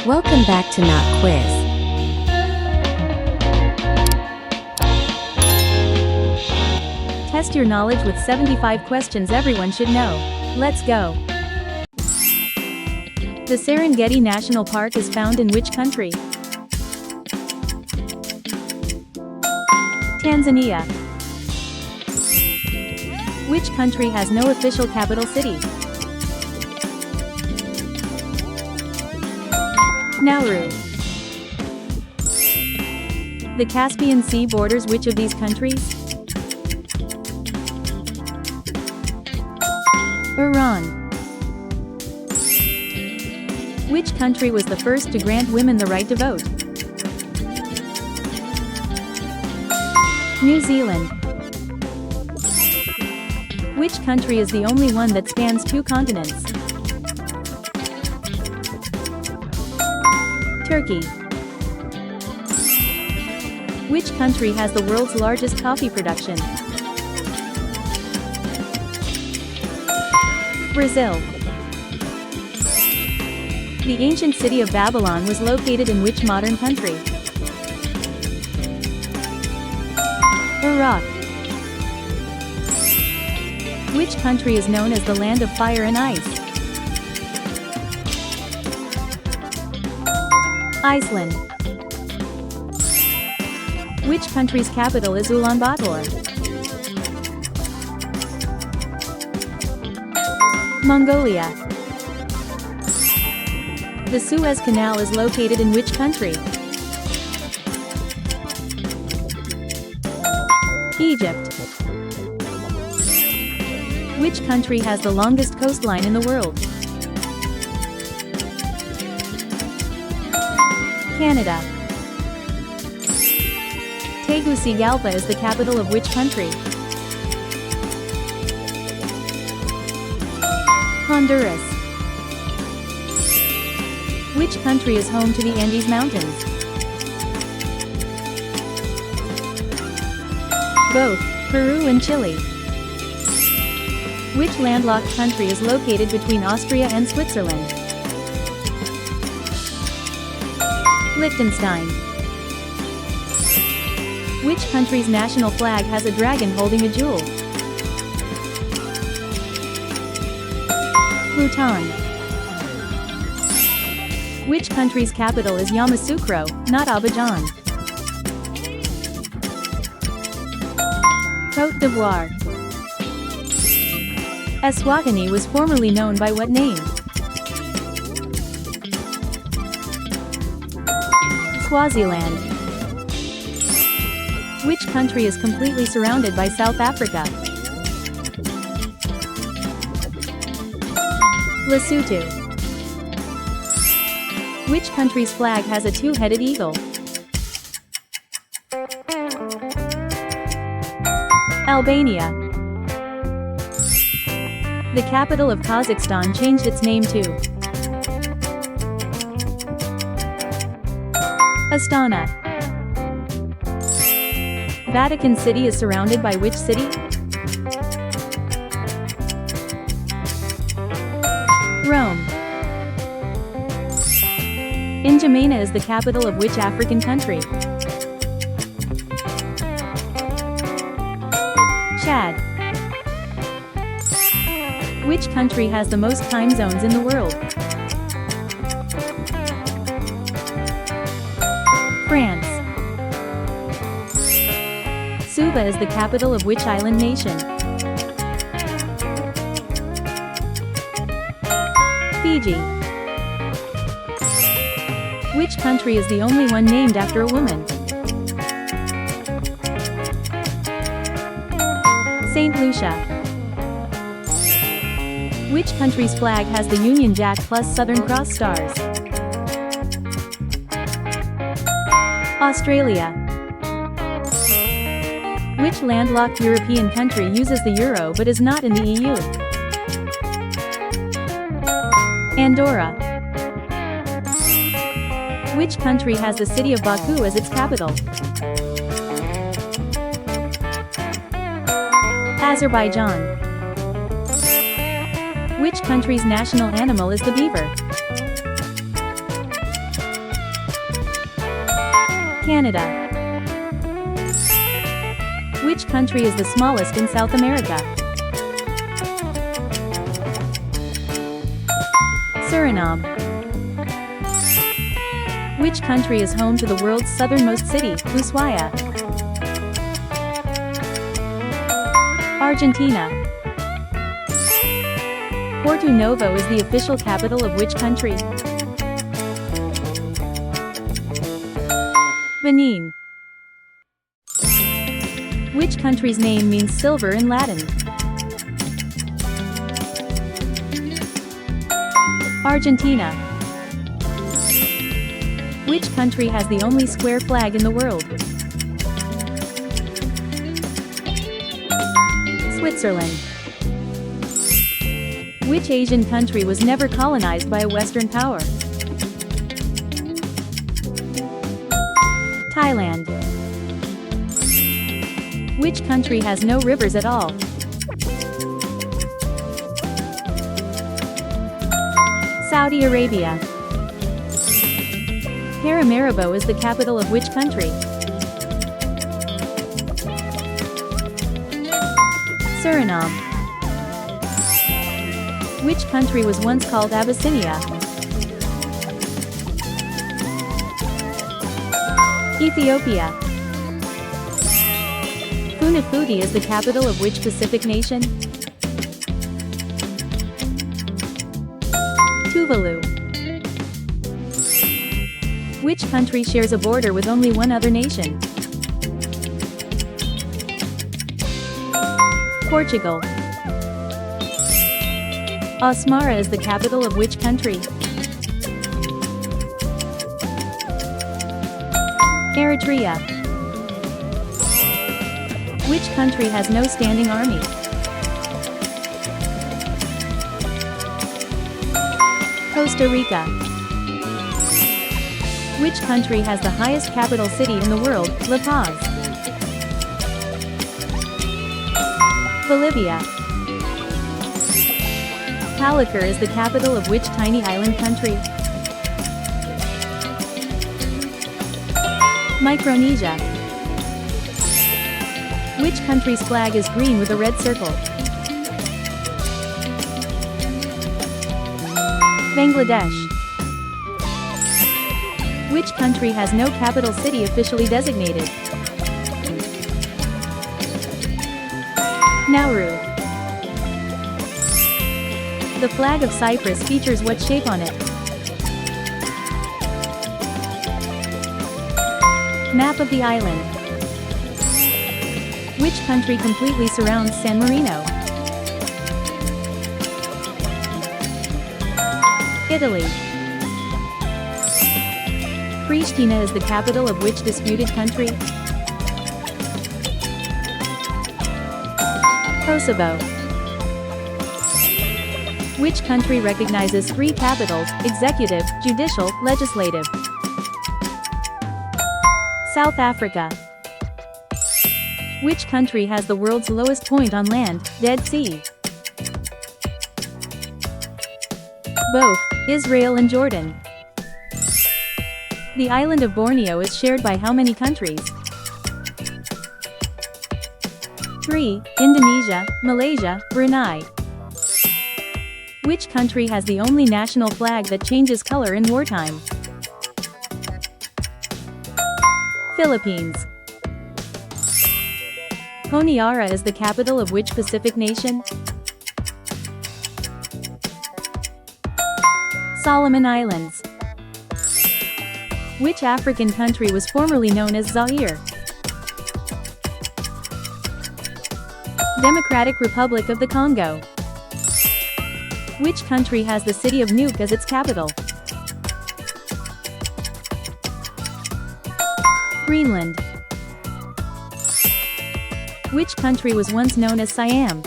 Welcome back to Not Quiz. Test your knowledge with 75 questions everyone should know. Let's go. The Serengeti National Park is found in which country? Tanzania. Which country has no official capital city? Nauru. The Caspian Sea borders which of these countries? Iran. Which country was the first to grant women the right to vote? New Zealand. Which country is the only one that spans 2 continents? Turkey. Which country has the world's largest coffee production? Brazil. The ancient city of Babylon was located in which modern country? Iraq. Which country is known as the land of fire and ice? Iceland. Which country's capital is Ulaanbaatar? Mongolia. The Suez Canal is located in which country? Egypt. Which country has the longest coastline in the world? Canada. Tegucigalpa is the capital of which country? Honduras. Which country is home to the Andes Mountains? Both, Peru and Chile. Which landlocked country is located between Austria and Switzerland? Liechtenstein. Which country's national flag has a dragon holding a jewel? Bhutan. Which country's capital is Yamoussoukro, not Abidjan? Côte d'Ivoire. Eswatini was formerly known by what name? Swaziland. Which country is completely surrounded by South Africa? Lesotho. Which country's flag has a 2-headed eagle? Albania. The capital of Kazakhstan changed its name to Astana. Vatican City is surrounded by which city? Rome. N'Djamena is the capital of which African country? Chad. Which country has the most time zones in the world? France. Suva is the capital of which island nation? Fiji. Which country is the only one named after a woman? Saint Lucia. Which country's flag has the Union Jack plus Southern Cross stars? Australia. Which landlocked European country uses the euro but is not in the EU? Andorra. Which country has the city of Baku as its capital? Azerbaijan. Which country's national animal is the beaver? Canada. Which country is the smallest in South America? Suriname. Which country is home to the world's southernmost city, Ushuaia? Argentina. Porto Novo is the official capital of which country? Benin. Which country's name means silver in Latin? Argentina. Which country has the only square flag in the world? Switzerland. Which Asian country was never colonized by a Western power? Thailand. Which country has no rivers at all? Saudi Arabia. Paramaribo is the capital of which country? Suriname. Which country was once called Abyssinia? Ethiopia. Funafuti is the capital of which Pacific nation? Tuvalu. Which country shares a border with only one other nation? Portugal. Asmara is the capital of which country? Eritrea. Which country has no standing army? Costa Rica. Which country has the highest capital city in the world, La Paz? Bolivia. Palikir is the capital of which tiny island country? Micronesia. Which country's flag is green with a red circle? Bangladesh. Which country has no capital city officially designated? Nauru. The flag of Cyprus features what shape on it? Map of the island. Which country completely surrounds San Marino? Italy. Pristina is the capital of which disputed country? Kosovo. Which country recognizes three capitals, executive, judicial, legislative? South Africa. Which country has the world's lowest point on land, Dead Sea? Both, Israel and Jordan. The island of Borneo is shared by how many countries? 3. Indonesia, Malaysia, Brunei. Which country has the only national flag that changes color in wartime? Philippines. Honiara is the capital of which Pacific nation? Solomon Islands. Which African country was formerly known as Zaire? Democratic Republic of the Congo. Which country has the city of Nuuk as its capital? Greenland. Which country was once known as Siam?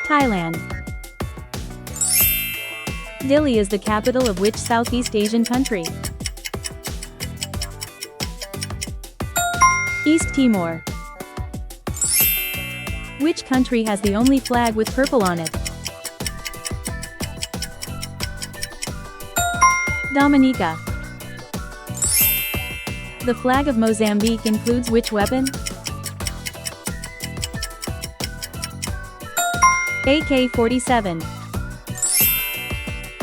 Thailand. Dili is the capital of which Southeast Asian country? East Timor. Which country has the only flag with purple on it? Dominica. The flag of Mozambique includes which weapon? AK-47.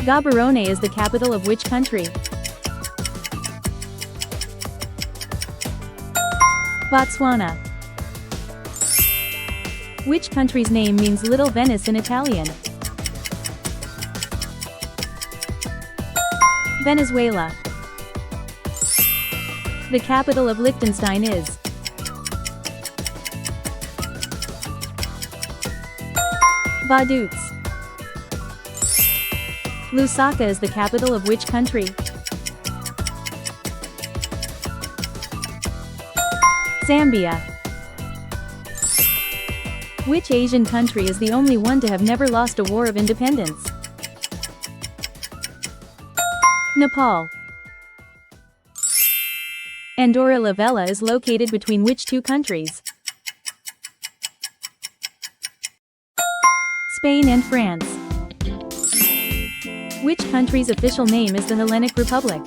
Gaborone is the capital of which country? Botswana. Which country's name means Little Venice in Italian? Venezuela. The capital of Liechtenstein is? Vaduz. Lusaka is the capital of which country? Zambia. Which Asian country is the only one to have never lost a war of independence? Nepal. Andorra la Vella is located between which two countries? Spain and France. Which country's official name is the Hellenic Republic?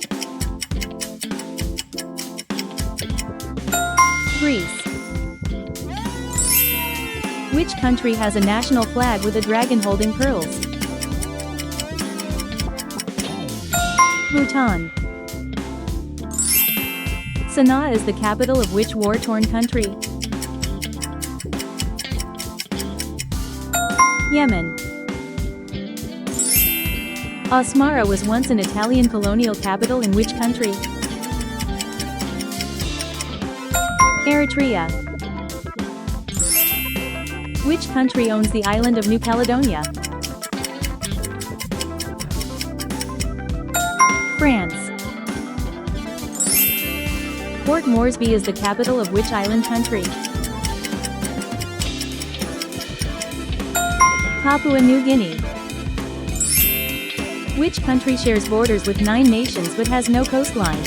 Greece. Which country has a national flag with a dragon holding pearls? Bhutan. Sana'a is the capital of which war-torn country? Yemen. Asmara was once an Italian colonial capital in which country? Eritrea. Which country owns the island of New Caledonia? France. Port Moresby is the capital of which island country? Papua New Guinea. Which country shares borders with 9 nations but has no coastline?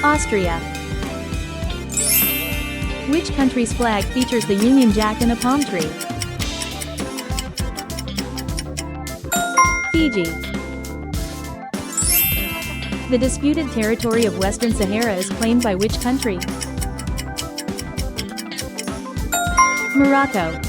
Austria. Which country's flag features the Union Jack and a palm tree? Fiji. The disputed territory of Western Sahara is claimed by which country? Morocco.